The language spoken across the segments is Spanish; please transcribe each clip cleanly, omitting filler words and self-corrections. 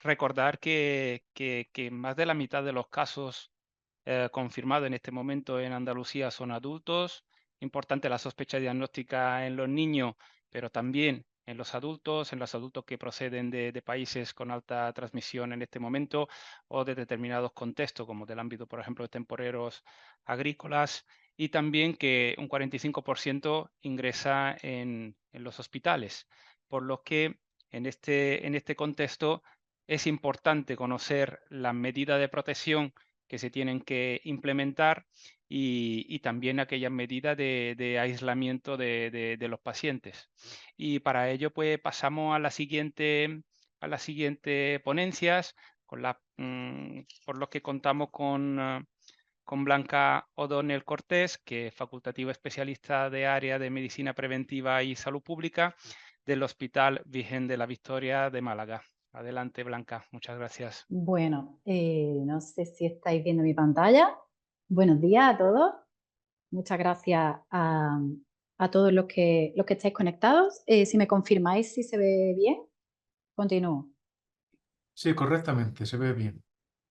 recordar que más de la mitad de los casos confirmados en este momento en Andalucía son adultos. Importante la sospecha diagnóstica en los niños, pero también en los adultos que proceden de países con alta transmisión en este momento o de determinados contextos, como del ámbito, por ejemplo, de temporeros agrícolas, y también que un 45% ingresa en los hospitales, por lo que en este contexto es importante conocer las medidas de protección que se tienen que implementar y también aquellas medidas de aislamiento de los pacientes. Y para ello, pues pasamos a las siguientes ponencias, por lo que contamos con Blanca O'Donnell Cortés, que es facultativa especialista de área de medicina preventiva y salud pública del Hospital Virgen de la Victoria de Málaga. Adelante, Blanca. Muchas gracias. Bueno, no sé si estáis viendo mi pantalla. Buenos días a todos. Muchas gracias a todos los que estáis conectados. Si me confirmáis si se ve bien, continúo. Sí, correctamente, se ve bien.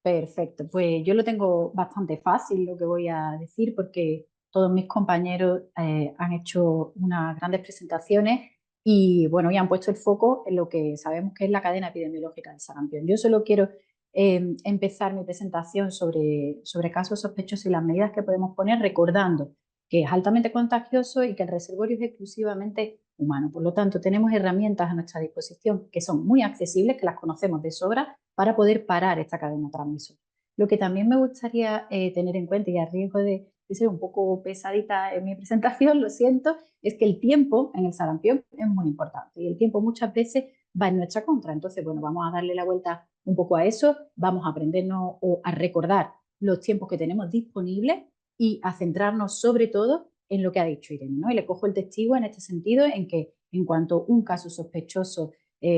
Perfecto, pues yo lo tengo bastante fácil lo que voy a decir porque todos mis compañeros han hecho unas grandes presentaciones y bueno, y han puesto el foco en lo que sabemos que es la cadena epidemiológica del sarampión. Yo solo quiero empezar mi presentación sobre casos sospechosos y las medidas que podemos poner recordando que es altamente contagioso y que el reservorio es exclusivamente humano. Por lo tanto, tenemos herramientas a nuestra disposición que son muy accesibles, que las conocemos de sobra para poder parar esta cadena transmisora. Lo que también me gustaría tener en cuenta, y a riesgo de ser un poco pesadita en mi presentación, lo siento, es que el tiempo en el sarampión es muy importante y el tiempo muchas veces va en nuestra contra. Entonces, bueno, vamos a darle la vuelta un poco a eso, vamos a aprendernos o a recordar los tiempos que tenemos disponibles y a centrarnos sobre todo en lo que ha dicho Irene, ¿no? Y le cojo el testigo en este sentido, en que en cuanto un caso sospechoso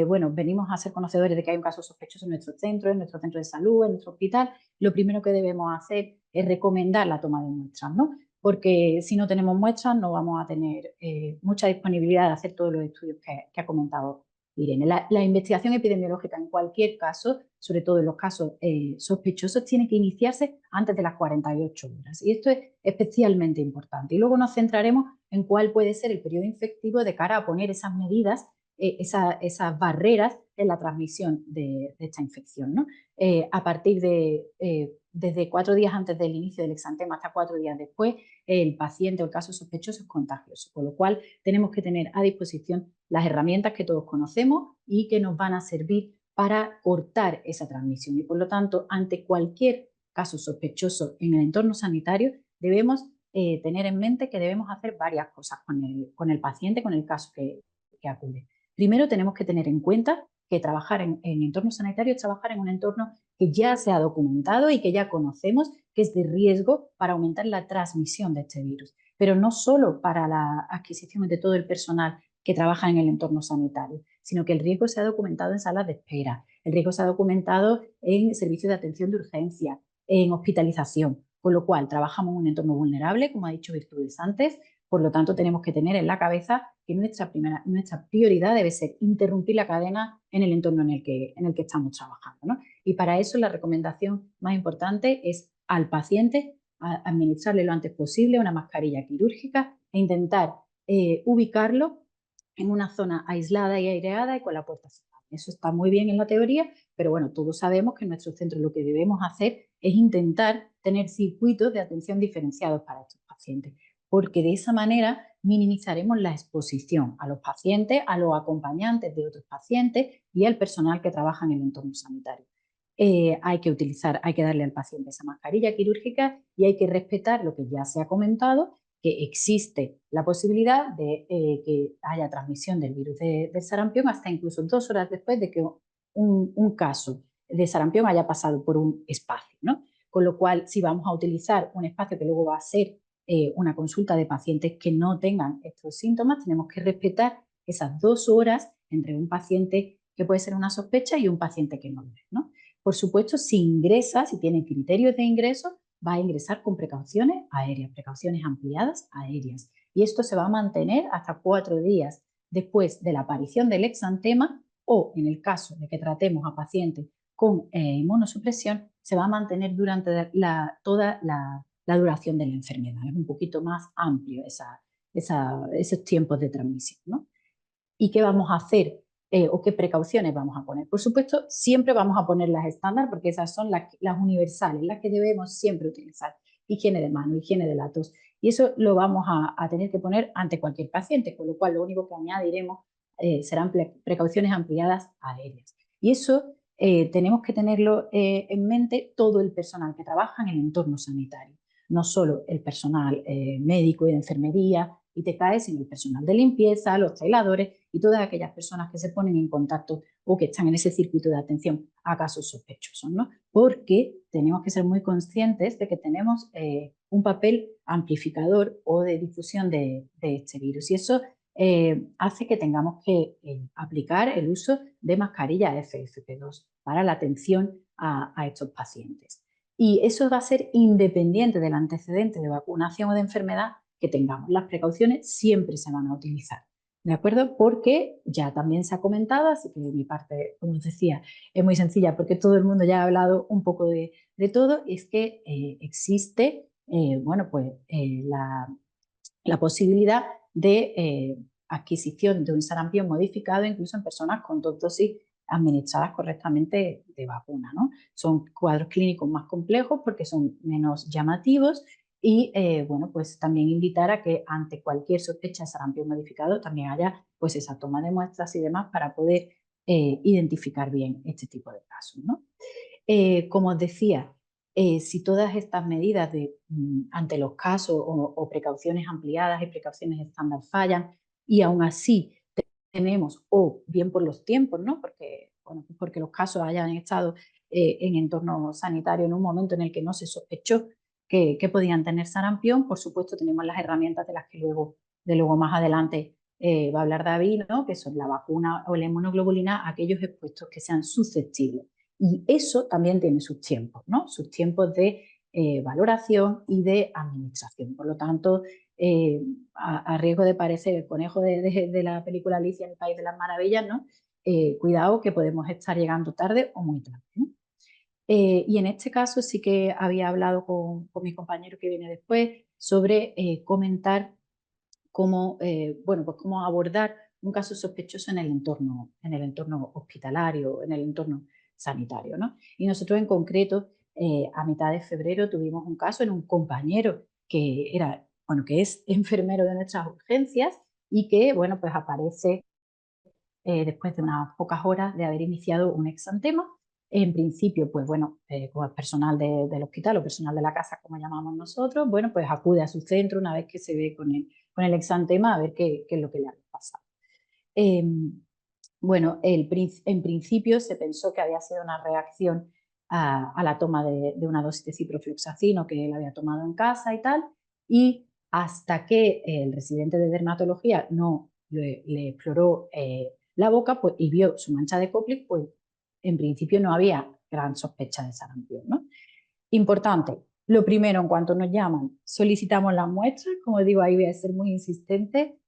bueno, venimos a ser conocedores de que hay un caso sospechoso en nuestro centro de salud, en nuestro hospital, lo primero que debemos hacer es recomendar la toma de muestras, ¿no? Porque si no tenemos muestras no vamos a tener mucha disponibilidad de hacer todos los estudios que ha comentado Irene. La investigación epidemiológica en cualquier caso, sobre todo en los casos sospechosos, tiene que iniciarse antes de las 48 horas. Y esto es especialmente importante. Y luego nos centraremos en cuál puede ser el periodo infectivo de cara a poner esas medidas esas barreras en la transmisión de esta infección, ¿no? A partir desde 4 días antes del inicio del exantema hasta 4 días después, el paciente o el caso sospechoso es contagioso, con lo cual tenemos que tener a disposición las herramientas que todos conocemos y que nos van a servir para cortar esa transmisión. Y por lo tanto, ante cualquier caso sospechoso en el entorno sanitario, debemos tener en mente que debemos hacer varias cosas con el paciente, con el caso que acude. Primero, tenemos que tener en cuenta que trabajar en entornos sanitarios es trabajar en un entorno que ya se ha documentado y que ya conocemos que es de riesgo para aumentar la transmisión de este virus, pero no solo para la adquisición de todo el personal que trabaja en el entorno sanitario, sino que el riesgo se ha documentado en salas de espera, el riesgo se ha documentado en servicios de atención de urgencia, en hospitalización, con lo cual trabajamos en un entorno vulnerable, como ha dicho Virtudes antes. Por lo tanto, tenemos que tener en la cabeza que nuestra prioridad debe ser interrumpir la cadena en el entorno en el que estamos trabajando, ¿no? Y para eso la recomendación más importante es al paciente administrarle lo antes posible una mascarilla quirúrgica e intentar ubicarlo en una zona aislada y aireada y con la puerta cerrada. Eso está muy bien en la teoría, pero bueno, todos sabemos que en nuestro centro lo que debemos hacer es intentar tener circuitos de atención diferenciados para estos pacientes, porque de esa manera minimizaremos la exposición a los pacientes, a los acompañantes de otros pacientes y al personal que trabaja en el entorno sanitario. Hay que darle al paciente esa mascarilla quirúrgica y hay que respetar lo que ya se ha comentado, que existe la posibilidad de que haya transmisión del virus del sarampión hasta incluso 2 horas después de que un caso de sarampión haya pasado por un espacio, ¿no? Con lo cual, si vamos a utilizar un espacio que luego va a ser una consulta de pacientes que no tengan estos síntomas, tenemos que respetar esas 2 horas entre un paciente que puede ser una sospecha y un paciente que no lo es, ¿no? Por supuesto, si ingresa, si tiene criterios de ingreso, va a ingresar con precauciones aéreas, precauciones ampliadas aéreas. Y esto se va a mantener hasta 4 días después de la aparición del exantema o, en el caso de que tratemos a pacientes con inmunosupresión se va a mantener durante toda la duración de la enfermedad. Es un poquito más amplio esos tiempos de transmisión, ¿no? ¿Y qué vamos a hacer? ¿O qué precauciones vamos a poner? Por supuesto, siempre vamos a poner las estándar porque esas son las universales, las que debemos siempre utilizar. Higiene de manos, higiene de la tos. Y eso lo vamos a tener que poner ante cualquier paciente, con lo cual lo único que añadiremos serán precauciones ampliadas aéreas. Y eso tenemos que tenerlo en mente todo el personal que trabaja en el entorno sanitario, no solo el personal médico y de enfermería, ITKE, sino el personal de limpieza, los trasladadores y todas aquellas personas que se ponen en contacto o que están en ese circuito de atención a casos sospechosos, ¿no? Porque tenemos que ser muy conscientes de que tenemos un papel amplificador o de difusión de este virus, y eso hace que tengamos que aplicar el uso de mascarilla FFP2 para la atención a estos pacientes. Y eso va a ser independiente del antecedente de vacunación o de enfermedad que tengamos. Las precauciones siempre se van a utilizar, ¿de acuerdo? Porque ya también se ha comentado, así que mi parte, como os decía, es muy sencilla porque todo el mundo ya ha hablado un poco de todo, es que existe, bueno, pues la posibilidad de adquisición de un sarampión modificado incluso en personas con 2 dosis administradas correctamente de vacuna, ¿no? Son cuadros clínicos más complejos porque son menos llamativos y, bueno, pues también invitar a que ante cualquier sospecha de sarampión modificado también haya pues esa toma de muestras y demás para poder identificar bien este tipo de casos, ¿no? Como os decía, si todas estas medidas ante los casos o precauciones ampliadas y precauciones estándar fallan y aún así tenemos, o bien por los tiempos, ¿no? Porque los casos hayan estado en entorno sanitario en un momento en el que no se sospechó que podían tener sarampión, por supuesto tenemos las herramientas de las que luego más adelante va a hablar David, ¿no? Que son la vacuna o la inmunoglobulina a aquellos expuestos que sean susceptibles. Y eso también tiene sus tiempos, ¿no? Sus tiempos de valoración y de administración. Por lo tanto, a riesgo de parecer el conejo de la película Alicia en el País de las Maravillas, ¿no? Cuidado que podemos estar llegando tarde o muy tarde, ¿no? Y en este caso sí que había hablado con mi compañero que viene después sobre comentar cómo, bueno, pues cómo abordar un caso sospechoso en el entorno hospitalario, en el entorno sanitario, ¿no? Y nosotros en concreto, a mitad de febrero tuvimos un caso en un compañero que era, bueno, que es enfermero de nuestras urgencias y que, bueno, pues aparece después de unas pocas horas de haber iniciado un exantema. En principio, pues bueno, como el personal del hospital o personal de la casa, como llamamos nosotros, bueno, pues acude a su centro una vez que se ve con el exantema a ver qué es lo que le ha pasado. Bueno, en principio se pensó que había sido una reacción a la toma de una dosis de ciprofloxacino que él había tomado en casa y tal, y hasta que el residente de dermatología no le exploró la boca pues, y vio su mancha de Koplik, pues en principio no había gran sospecha de sarampión, ¿no? Importante, lo primero, en cuanto nos llaman, solicitamos las muestras, como digo, ahí voy a ser muy insistente,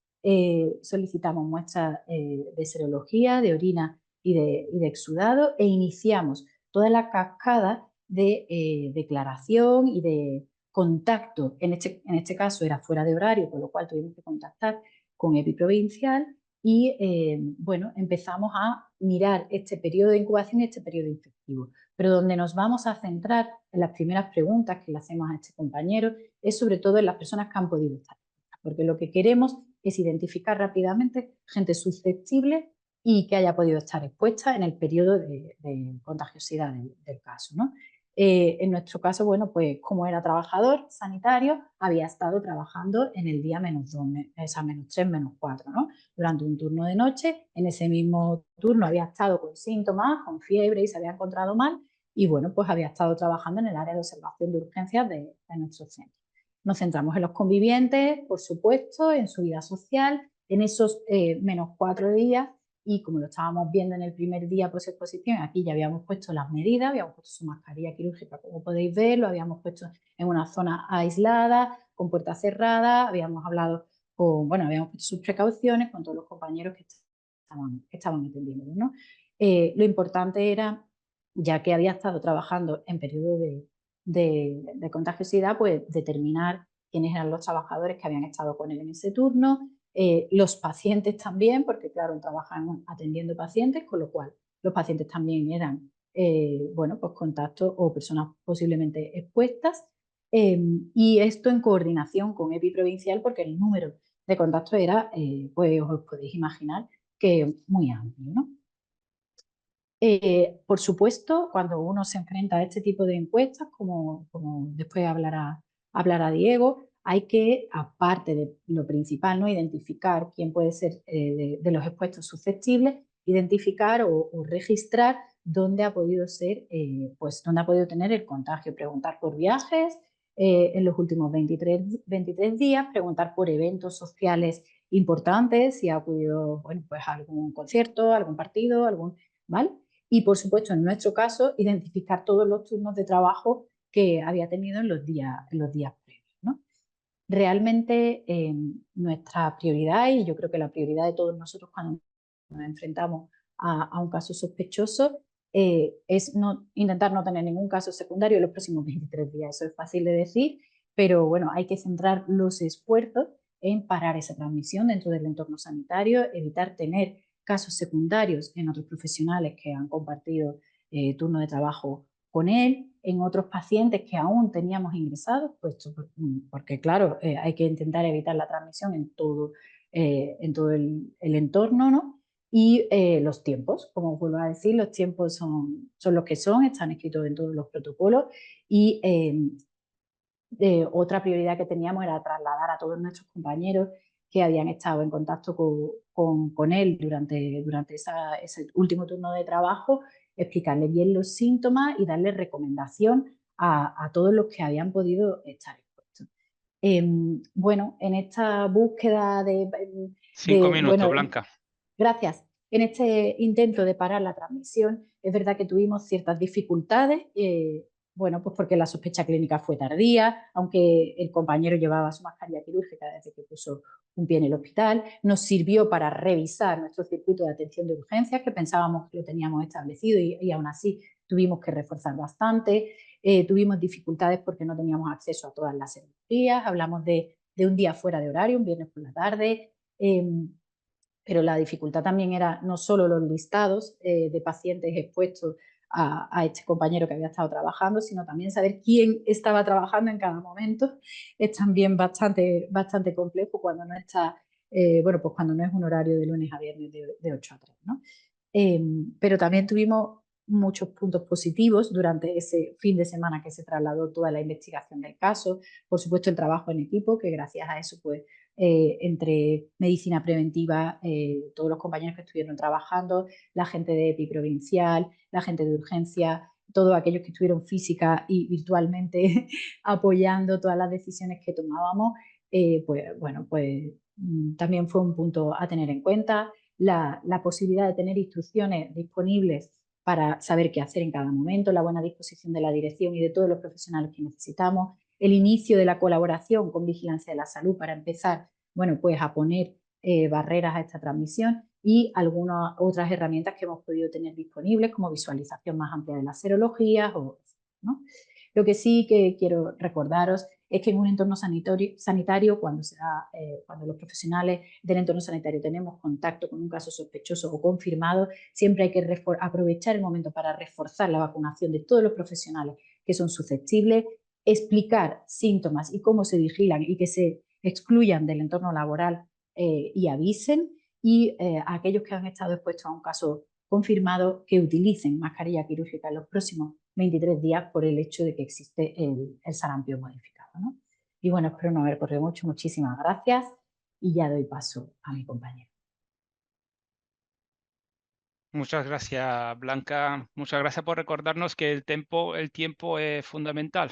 solicitamos muestras de serología, de orina y de exudado e iniciamos toda la cascada de declaración y de contacto. En este caso era fuera de horario, con lo cual tuvimos que contactar con Epiprovincial y bueno, empezamos a mirar este periodo de incubación y este periodo infectivo. Pero donde nos vamos a centrar en las primeras preguntas que le hacemos a este compañero es sobre todo en las personas que han podido estar, porque lo que queremos es identificar rápidamente gente susceptible y que haya podido estar expuesta en el periodo de contagiosidad del caso, ¿no? En nuestro caso, bueno, pues como era trabajador sanitario, había estado trabajando en el día -2, -3, -4, ¿no? Durante un turno de noche. En ese mismo turno había estado con síntomas, con fiebre y se había encontrado mal y bueno, pues había estado trabajando en el área de observación de urgencias de nuestro centro. Nos centramos en los convivientes, por supuesto, en su vida social, en esos -4 días y como lo estábamos viendo en el primer día post-exposición, aquí ya habíamos puesto las medidas, habíamos puesto su mascarilla quirúrgica, como podéis ver, lo habíamos puesto en una zona aislada, con puertas cerradas, habíamos hablado habíamos puesto sus precauciones con todos los compañeros que estaban atendiendo, ¿no? Lo importante era ya que había estado trabajando en periodo de contagiosidad, pues determinar quiénes eran los trabajadores que habían estado con él en ese turno, los pacientes también, porque claro, trabajan atendiendo pacientes, con lo cual los pacientes también eran bueno, pues contactos o personas posiblemente expuestas, y esto en coordinación con EPI provincial, porque el número de contactos era, pues os podéis imaginar, que muy amplio, ¿no? Por supuesto, cuando uno se enfrenta a este tipo de encuestas, como después hablará Diego, hay que, aparte de lo principal, ¿no? Identificar quién puede ser de los expuestos susceptibles, identificar o registrar dónde ha podido ser, pues dónde ha podido tener el contagio, preguntar por viajes en los últimos 23 días, preguntar por eventos sociales importantes, si ha acudido, bueno, pues a algún concierto, algún partido, ¿vale? Y, por supuesto, en nuestro caso, identificar todos los turnos de trabajo que había tenido en los días previos, ¿no? Realmente nuestra prioridad, y yo creo que la prioridad de todos nosotros cuando nos enfrentamos a un caso sospechoso, es intentar no tener ningún caso secundario en los próximos 23 días. Eso es fácil de decir, pero bueno, hay que centrar los esfuerzos en parar esa transmisión dentro del entorno sanitario, evitar tener casos secundarios en otros profesionales que han compartido turno de trabajo con él, en otros pacientes que aún teníamos ingresados, pues, porque claro, hay que intentar evitar la transmisión en todo el entorno, ¿no? Y los tiempos, como vuelvo a decir, los tiempos son los que son, están escritos en todos los protocolos, y otra prioridad que teníamos era trasladar a todos nuestros compañeros que habían estado en contacto con él durante ese último turno de trabajo, explicarle bien los síntomas y darle recomendación a todos los que habían podido estar expuestos. Bueno, en esta búsqueda 5 minutos, bueno, Blanca. gracias. En este intento de parar la transmisión, es verdad que tuvimos ciertas dificultades, bueno, pues porque la sospecha clínica fue tardía, aunque el compañero llevaba su mascarilla quirúrgica desde que puso un pie en el hospital. Nos sirvió para revisar nuestro circuito de atención de urgencias, que pensábamos que lo teníamos establecido, y aún así tuvimos que reforzar bastante. Tuvimos dificultades porque no teníamos acceso a todas las cirugías. Hablamos de un día fuera de horario, un viernes por la tarde. Pero la dificultad también era no solo los listados de pacientes expuestos a este compañero que había estado trabajando, sino también saber quién estaba trabajando en cada momento. Es también bastante complejo cuando no está, bueno, pues cuando no es un horario de lunes a viernes de 8 a 3, ¿no? Pero también tuvimos muchos puntos positivos durante ese fin de semana que se trasladó toda la investigación del caso. Por supuesto, el trabajo en equipo, que gracias a eso, pues, entre medicina preventiva, todos los compañeros que estuvieron trabajando, la gente de EPI provincial, la gente de urgencia, todos aquellos que estuvieron física y virtualmente apoyando todas las decisiones que tomábamos, pues bueno, pues también fue un punto a tener en cuenta. La posibilidad de tener instrucciones disponibles para saber qué hacer en cada momento, la buena disposición de la dirección y de todos los profesionales que necesitamos, el inicio de la colaboración con Vigilancia de la Salud para empezar, bueno, pues a poner barreras a esta transmisión, y algunas otras herramientas que hemos podido tener disponibles, como visualización más amplia de las serologías, ¿no? Lo que sí que quiero recordaros es que en un entorno sanitario, cuando los profesionales del entorno sanitario tenemos contacto con un caso sospechoso o confirmado, siempre hay que aprovechar el momento para reforzar la vacunación de todos los profesionales que son susceptibles, explicar síntomas y cómo se vigilan y que se excluyan del entorno laboral y avisen, y a aquellos que han estado expuestos a un caso confirmado que utilicen mascarilla quirúrgica en los próximos 23 días por el hecho de que existe el sarampión modificado, ¿no? Y bueno, espero no haber corrido mucho. Muchísimas gracias y ya doy paso a mi compañero. Muchas gracias, Blanca. Muchas gracias por recordarnos que el tiempo es fundamental.